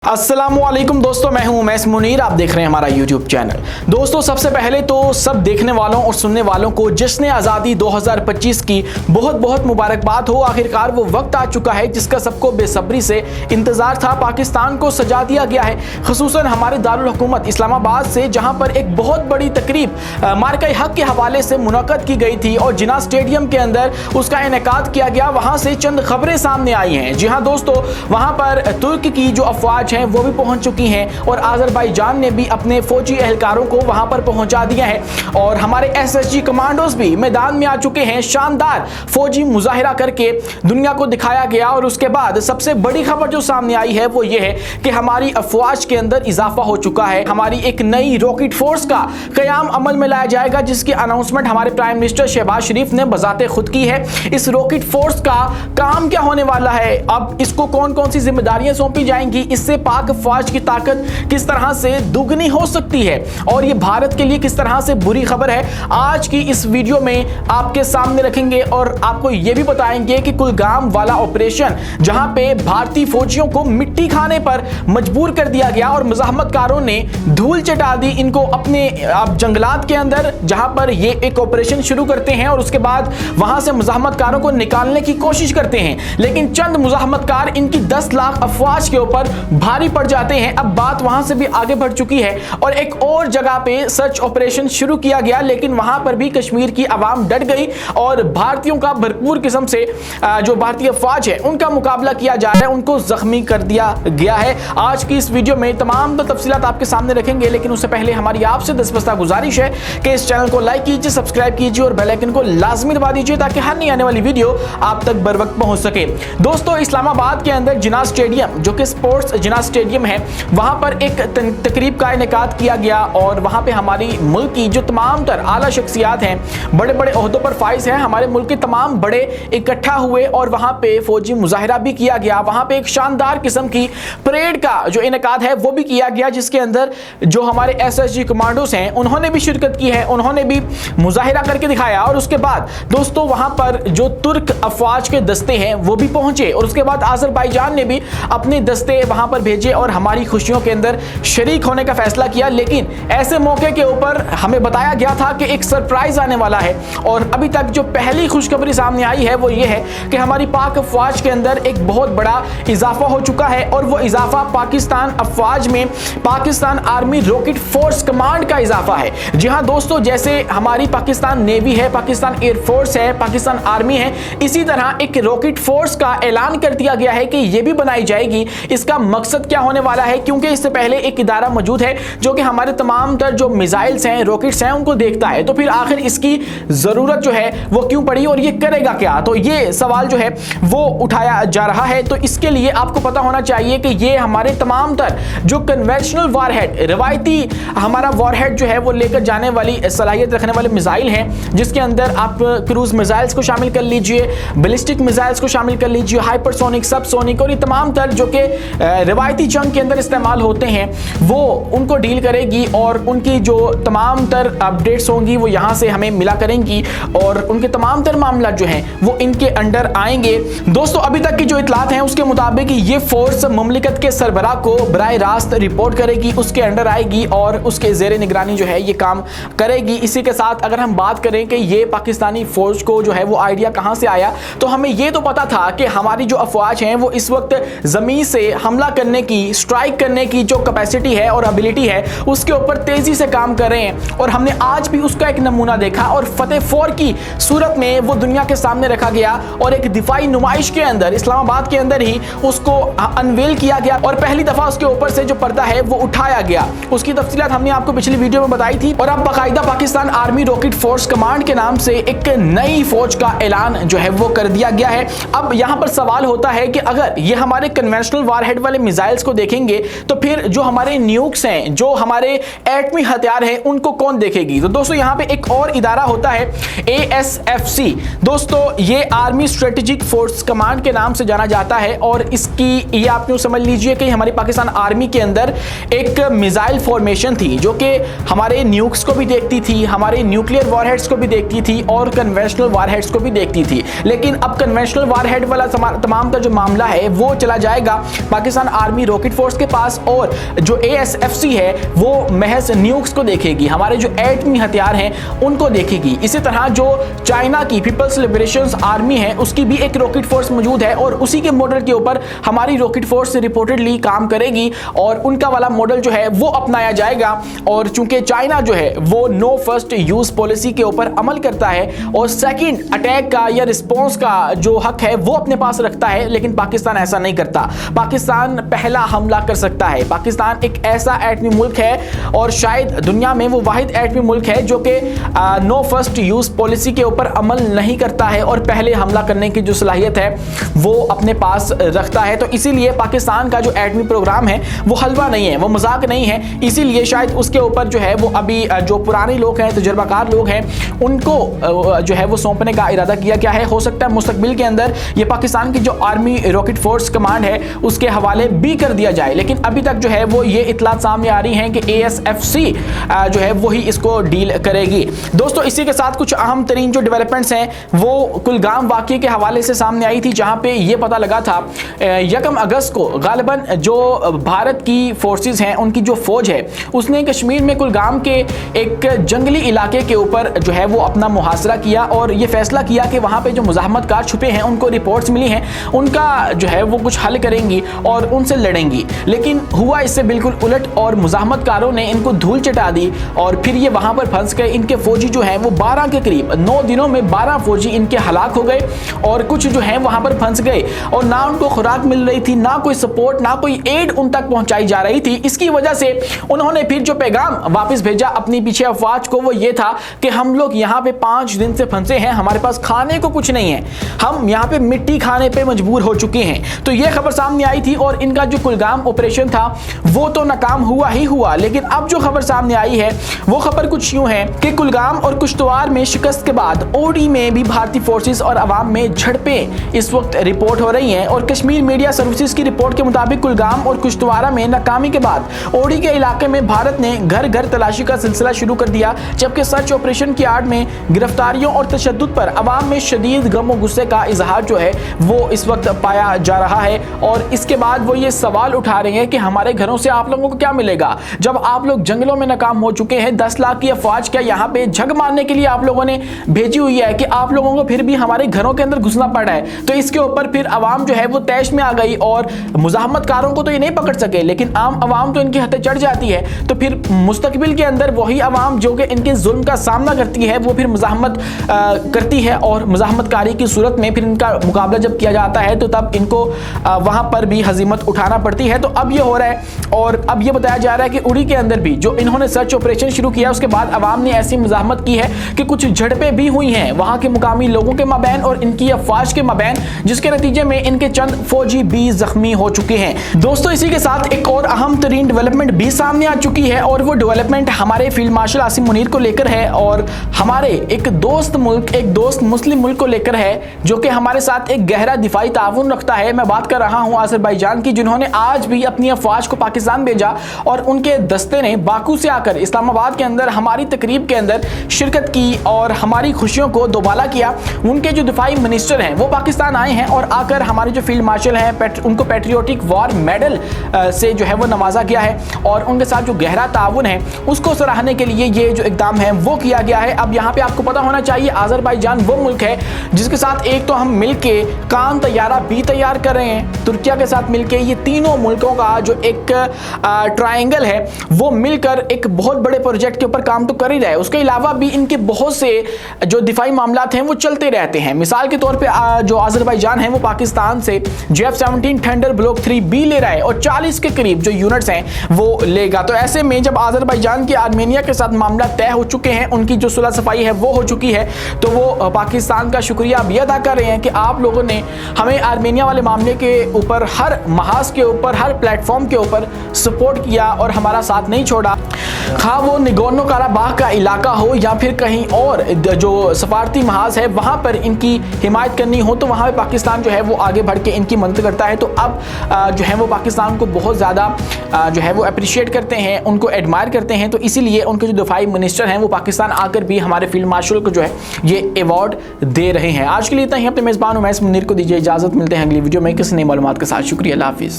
अस्सलामुअलैकुम दोस्तों, मैं हूं उमैस मुनीर। आप देख रहे हैं हमारा यूट्यूब चैनल। दोस्तों, सबसे पहले तो सब देखने वालों और सुनने वालों को जश्न आज़ादी 2025 की बहुत बहुत मुबारकबाद हो। आखिरकार वो वक्त आ चुका है जिसका सबको बेसब्री से इंतजार था। पाकिस्तान को सजा दिया गया है, खुसूसन हमारे दारुल हुकूमत इस्लामाबाद से, जहां पर एक बहुत बड़ी तकरीब मार्का हक के हवाले से मुनक्कद की गई थी और जिना स्टेडियम के अंदर उसका इनेकाद किया गया। वहां से चंद खबरें सामने आई हैं। जी हाँ दोस्तों, वहां पर तुर्क की जो अफवाज हैं वो भी पहुंच चुकी हैं और आज़रबाईजान ने भी अपने फौजी एहलकारों को वहां पर पहुंचा दिया है और हमारे एसएसजी कमांडोज भी मैदान में आ चुके हैं। शानदार फौजी मुजाहिरा करके दुनिया को दिखाया गया और उसके बाद सबसे बड़ी खबर जो सामने आई है वो ये है कि हमारी अफवाज के अंदर इजाफा हो चुका है। हमारी एक नई रॉकेट फोर्स का कयाम अमल में लाया जाएगा, जिसकी अनाउंसमेंट हमारे प्राइम मिनिस्टर शहबाज शरीफ ने बजाते खुद की है। इस रॉकेट फोर्स का काम क्या होने वाला है, अब इसको कौन कौन सी जिम्मेदारियां सौंपी जाएंगी, इससे पाक फौज की ताकत किस तरह से दुगनी हो सकती है और ये भारत के लिए किस तरह से बुरी खबर है, आज की इस वीडियो में आपके सामने रखेंगे और आपको ये भी बताएंगे कि कुलगाम वाला ऑपरेशन, जहां पे भारतीय फौजियों को मिट्टी खाने पर मजबूर कर दिया गया और मुजाहमतकारों ने धूल चटा दी इनको अपने जंगलात के अंदर, जहां पर ये एक ऑपरेशन शुरू करते हैं और उसके बाद वहां से मुजाहमतकारों को निकालने की कोशिश करते हैं, लेकिन चंद मुजाहमतकार इनकी 10 लाख अफवाज के ऊपर भारी पड़ जाते हैं। अब बात वहां से भी आगे बढ़ चुकी है और एक और जगह पे सर्च ऑपरेशन शुरू किया गया, लेकिन वहां पर भी कश्मीर की आवाम डट गई और भारतीयों का भरपूर किस्म से जो भारतीय अफवाज है उनका मुकाबला किया जा रहा है, उनको जख्मी कर दिया गया है। आज की इस वीडियो में तमाम तफसीलात आपके सामने रखेंगे, लेकिन उससे पहले हमारी आपसे दस्तबस्ता गुजारिश है कि इस चैनल को लाइक कीजिए, सब्सक्राइब कीजिए और बेल आइकन को लाजमी दबा दीजिए ताकि हर नई आने वाली वीडियो आप तक बर वक्त पहुंच सके। दोस्तों, इस्लामाबाद के अंदर जिना स्टेडियम, जो कि स्पोर्ट्स जिना स्टेडियम है, वहां पर एक तकरीब का इनेकाद किया गया और वहां पे हमारी मुल्क की जो तमाम तर आला शख्सियात हैं, बड़े बड़े ओहदों पर फाइज हैं, हमारे मुल्क के तमाम बड़े इकट्ठा हुए और वहां पे फौजी मुजाहिरा भी किया गया। वहां पे एक शानदार किस्म की परेड का जो इनेकाद है वो भी किया गया, जिसके अंदर जो हमारे एसएसजी कमांडोज हैं उन्होंने भी शिरकत की है, उन्होंने भी मुजाहिरा करके दिखाया। और उसके बाद दोस्तों वहां पर जो तुर्क अफवाज के दस्ते हैं वो भी पहुंचे और उसके बाद आज़रबाईजान ने भी अपने दस्ते वहां पर भेजे और हमारी खुशियों के अंदर शरीक होने का फैसला किया। लेकिन ऐसे मौके के ऊपर हमें बताया गया था कि एक सरप्राइज आने वाला है और अभी तक जो पहली खुशखबरी सामने आई है वो ये है कि हमारी पाक अफवाज के अंदर एक बहुत बड़ा इजाफा हो चुका है और वो इजाफा पाकिस्तान अफवाज में Pakistan army rocket force command का इजाफा है। जी हाँ दोस्तों, जैसे हमारी पाकिस्तान नेवी है, पाकिस्तान एयरफोर्स है, पाकिस्तान आर्मी है, इसी तरह एक रॉकेट फोर्स का ऐलान कर दिया गया है कि ये भी बनाई जाएगी। इसका मकसद क्या होने वाला है, क्योंकि इससे पहले एक इदारा मौजूद है जो कि हमारे तमाम तर जो मिसाइल्स हैं, रॉकेट्स हैं, उनको देखता है, तो फिर आखिर इसकी जरूरत जो है वो क्यों पड़ी और ये करेगा क्या, तो ये सवाल जो है वो उठाया जा रहा है। तो इसके लिए आपको पता होना चाहिए कि ये हमारे तमाम तर जो कन्वेंशनल वॉरहेड, रिवायती हमारा वॉरहेड जो है वो लेकर जाने वाली सलाहियत रखने वाले मिसाइल हैं, जिसके अंदर आप क्रूज मिसाइल्स को शामिल कर लीजिए, बैलिस्टिक मिसाइल्स को शामिल कर लीजिए, हाइपरसोनिक, सबसोनिक और ये तमाम तर जो कि रिवायती जंग के अंदर इस्तेमाल होते हैं वो उनको डील करेगी और उनकी जो तमाम तर अपडेट्स होंगी वो यहाँ से हमें मिला करेंगी और उनके तमाम तर मामला जो हैं वो इनके अंडर आएंगे। दोस्तों, अभी तक की जो इतलात हैं उसके मुताबिक ये फोर्स मुमलिकत के सरबराह को बराह रास्त रिपोर्ट करेगी, उसके अंडर आएगी और उसके जेर निगरानी जो है ये काम करेगी। इसी के साथ अगर हम बात करें कि ये पाकिस्तानी फौज को जो है वो आइडिया कहाँ से आया, तो हमें ये तो पता था कि हमारी जो अफवाज हैं वो इस वक्त जमीन से हमला करने की, स्ट्राइक करने की जो कैपेसिटी है और एबिलिटी है उसके ऊपर तेजी से काम कर रहे हैं और हमने आज भी उसका एक नमूना देखा और फतेह फोर की सूरत में वो दुनिया के सामने रखा गया और एक दिफाई नुमाइश के अंदर इस्लामाबाद के अंदर ही उसको अनवेल किया गया और पहली दफा उसके ऊपर से जो पर्दा है वो उठाया गया। उसकी तफसीलात हमने आपको पिछली वीडियो में बताई थी और अब बाकायदा Pakistan army rocket force command के नाम से एक नई फौज का ऐलान जो है वो कर दिया गया है। अब यहाँ पर सवाल होता है कि अगर ये हमारे कन्वेंशनल वॉरहेड वाले मिसाइल्स को देखेंगे तो फिर जो हमारे न्यूक्स हैं, जो हमारे एटमी हथियार हैं, उनको कौन देखेगी। तो दोस्तों यहाँ पे एक और इदारा होता है ASFC। दोस्तों ये आर्मी स्ट्रेटेजिक फोर्स कमांड के नाम से जाना जाता है और इसकी ये आप यूं समझ लीजिए कि हमारी पाकिस्तान आर्मी के अंदर एक मिसाइल फॉर्मेशन थी जो कि हमारे न्यूक्स को भी देखती थी, हमारे न्यूक्लियर वॉरहेड्स को भी देखती थी और कन्वेंशनल वॉरहेड्स को भी देखती थी। लेकिन अब कन्वेंशनल वॉरहेड वाला तमाम का जो मामला है वो चला जाएगा पाकिस्तान आर्मी रॉकेट फोर्स के पास, और जो ASFC है वो महज न्यूक्स को देखेगी, हमारे जो एटमी हथियार हैं उनको देखेगी। इसी तरह जो चाइना की पीपल्स लिबरेशन आर्मी है उसकी भी एक रॉकेट फोर्स मौजूद है और उसी के मॉडल के ऊपर हमारी रॉकेट फोर्स रिपोर्टेडली काम करेगी और उनका वाला मॉडल जो है वो अपनाया जाएगा। और चूंकि चाइना जो है वो नो फर्स्ट यूज पॉलिसी के ऊपर अमल करता है और सेकंड अटैक का या रिस्पॉन्स का जो हक है वो अपने पास रखता है, लेकिन पाकिस्तान ऐसा नहीं करता। पाकिस्तान पहला हमला कर सकता है। पाकिस्तान एक ऐसा एटमी मुल्क है और शायद दुनिया में वो वाहिद एटमी मुल्क है जो कि नो फर्स्ट यूज पॉलिसी के ऊपर अमल नहीं करता है और पहले हमला करने की जो सलाहियत है वो अपने पास रखता है। तो इसीलिए पाकिस्तान का जो एटमी प्रोग्राम है वो हलवा नहीं है, वो मजाक नहीं है। इसीलिए शायद उसके ऊपर जो है वो अभी जो पुराने लोग हैं, तजुर्बाकार लोग हैं, उनको जो है वो सौंपने का इरादा किया गया है। हो सकता है मुस्तकबिल के अंदर ये पाकिस्तान की जो आर्मी रॉकेट फोर्स कमांड है उसके हवाले भी कर दिया जाए, लेकिन अभी तक जो है वो ये इतलात सामने आ रही हैं कि ASFC जो है वही इसको डील करेगी। दोस्तों इसी के साथ कुछ अहम तरीन जो डेवलपमेंट्स हैं वो कुलगाम वाक़ये के हवाले से सामने आई थी, जहां पे ये पता लगा था 1 अगस्त को गालिबन जो भारत की फोर्सेस हैं उनकी जो फौज है उसने कश्मीर में कुलगाम के एक जंगली इलाके के ऊपर जो है वो अपना मुहासरा किया और ये फैसला किया कि वहाँ पे जो मुज़ाहमतकार छुपे हैं उनको रिपोर्ट्स मिली हैं, उनका जो है वो कुछ हल करेंगी और उनसे लड़ेंगी। लेकिन हुआ इससे बिल्कुल उलट और मुज़ाहमतकारों ने इनको धूल चटा दी और फिर ये वहाँ पर फंस गए। इनके फौजी जो हैं वो 12 के करीब 9 दिनों में 12 फौजी इनके हलाक हो गए और कुछ जो हैं वहाँ पर फंस गए और ना उनको खुराक मिल रही थी, ना कोई सपोर्ट, ना कोई एड उन तक पहुँचाई जा रही थी। इसकी वजह से उन्होंने फिर जो पैगाम वापस भेजा अपनी पीछे अफवाज को वो ये था कि हम लोग यहाँ पे 5 दिन से फंसे हैं, हमारे पास खाने को कुछ नहीं है, हम यहाँ पे मिट्टी खाने पे मजबूर हो चुके हैं। तो ये खबर सामने आई थी और इनका जो कुलगाम ऑपरेशन था वो तो नाकाम हुआ ही हुआ। लेकिन अब जो खबर सामने आई है वो खबर कुछ यूं है कि कुलगाम और कुश्तवार में शिकस्त के बाद ओडी में भी भारतीय फोर्सेस और अवाम में झड़पें इस वक्त रिपोर्ट हो रही हैं। और कश्मीर मीडिया सर्विसेज की रिपोर्ट के मुताबिक कुलगाम और कुश्तवारा में नाकामी के बाद ओडी के इलाके में भारत ने घर घर तलाशी का सिलसिला शुरू कर दिया, जबकि सर्च ऑपरेशन की आड़ में गिरफ्तारियों और तशद्दुद पर अवाम में शदीद गम और गुस्से का इजहार जो है वो इस वक्त पाया जा रहा है। और इसके बाद वो ये सवाल उठा रहे हैं कि हमारे घरों से आप लोगों को क्या मिलेगा जब आप लोग जंगलों में नाकाम हो चुके हैं। 10 लाख की अफवाज क्या यहाँ पे झग मारने के लिए आप लोगों ने भेजी हुई है कि आप लोगों को फिर भी हमारे घरों के अंदर घुसना पड़ा है। तो इसके ऊपर फिर अवाम जो है वो तैश में आ गई और मुज़ाहमतकारों को तो ये नहीं पकड़ सके, लेकिन आम अवाम तो इनकी हदें चढ़ जाती है। तो फिर मुस्तकबिल के अंदर वही अवाम जो कि इनके जुल्म का सामना करती है वो फिर मुज़ाहमत करती है और मुज़ाहमतकारी की सूरत में फिर इनका मुकाबला जब किया जाता है तो तब इनको वहां पर भी हजीमत उठाना पड़ती है। तो अब ये हो रहा है और अब ये बताया जा रहा है कि उड़ी के अंदर भी जो इन्होंने सर्च ऑपरेशन शुरू किया उसके बाद अवाम ने ऐसी मुज़ाहमत की है कि कुछ झड़पें भी हुई हैं वहां के मुकामी लोगों के माबैन और इनकी अफवाज के माबैन, जिसके नतीजे में इनके चंद फौजी भी जख्मी हो चुके हैं। दोस्तों इसी के साथ एक और अहम तरीन डेवलपमेंट भी सामने आ चुकी है और वो डेवलपमेंट हमारे फील्ड मार्शल आसिम मुनीर को लेकर है और हमारे एक दोस्त मुस्लिम मुल्क को लेकर है जो कि हमारे साथ एक गहरा दिफाई ताउन रखता है। मैं बात कर रहा हूं अज़रबैजान की, जिन्होंने आज भी अपनी अफवाज को पाकिस्तान भेजा और उनके दस्ते ने बाकू से आकर इस्लामाबाद के अंदर हमारी तकरीब के अंदर शिरकत की और हमारी खुशियों को दोबाला किया। उनके जो दिफाई मिनिस्टर हैं वो पाकिस्तान आए हैं और आकर हमारे जो फील्ड मार्शल हैं उनको पैट्रियोटिक वॉर मेडल से जो है वो नवाजा गया है और उनके साथ जो गहरा ताउन है उसको सराहने के लिए ये जो इकदाम है वो किया गया है। अब यहाँ पे आपको पता होना चाहिए अज़रबैजान वो मुल्क है जिसके साथ एक तो हम मिलके कान तैयारा भी तैयार कर रहे हैं, तुर्किया के साथ मिलके ये तीनों मुल्कों का जो एक ट्रायंगल है वो मिलकर एक बहुत बड़े प्रोजेक्ट के ऊपर काम तो कर ही रहा है। उसके अलावा भी इनके बहुत से जो दिफाई मामलात हैं वो चलते रहते हैं। मिसाल के तौर पे जो अज़रबैजान है वो पाकिस्तान से JF-17 थंडर ब्लॉक 3B ले रहा है और 40 के करीब जो यूनिट्स हैं वो लेगा। तो ऐसे में जब अज़रबैजान के आर्मेनिया के साथ मामला तय हो चुके हैं, उनकी जो सुलह सफाई है वो हो चुकी है, तो वो पाकिस्तान का शुक्रिया भी अदा कर रहे हैं कि आप लोगों ने हमें आर्मेनिया वाले मामले के ऊपर हर महाज के ऊपर हर प्लेटफॉर्म के ऊपर सपोर्ट किया और हमारा साथ नहीं छोड़ा। खा वो निगोर्नो काराबाग का इलाका हो या फिर कहीं और जो सफारती महाज है वहाँ पर इनकी हिमायत करनी हो तो वहाँ पर पाकिस्तान जो है वो आगे बढ़ के इनकी मदद करता है। तो अब जो है वो पाकिस्तान को बहुत ज़्यादा जो है वो अप्रिशिएट करते हैं, उनको एडमायर करते हैं। तो इसीलिए उनके जो दिफाई मिनिस्टर हैं वो पाकिस्तान आकर भी हमारे फील्ड मार्शल को जो है ये अवार्ड दे रहे हैं। आज के लिए इतना ही। अपने मेज़बान उमैस मुनीर को दीजिए इजाज़त, मिलते हैं अगली वीडियो में किसी नई मालूमात के साथ। शुक्रिया, अल्लाह हाफिज़।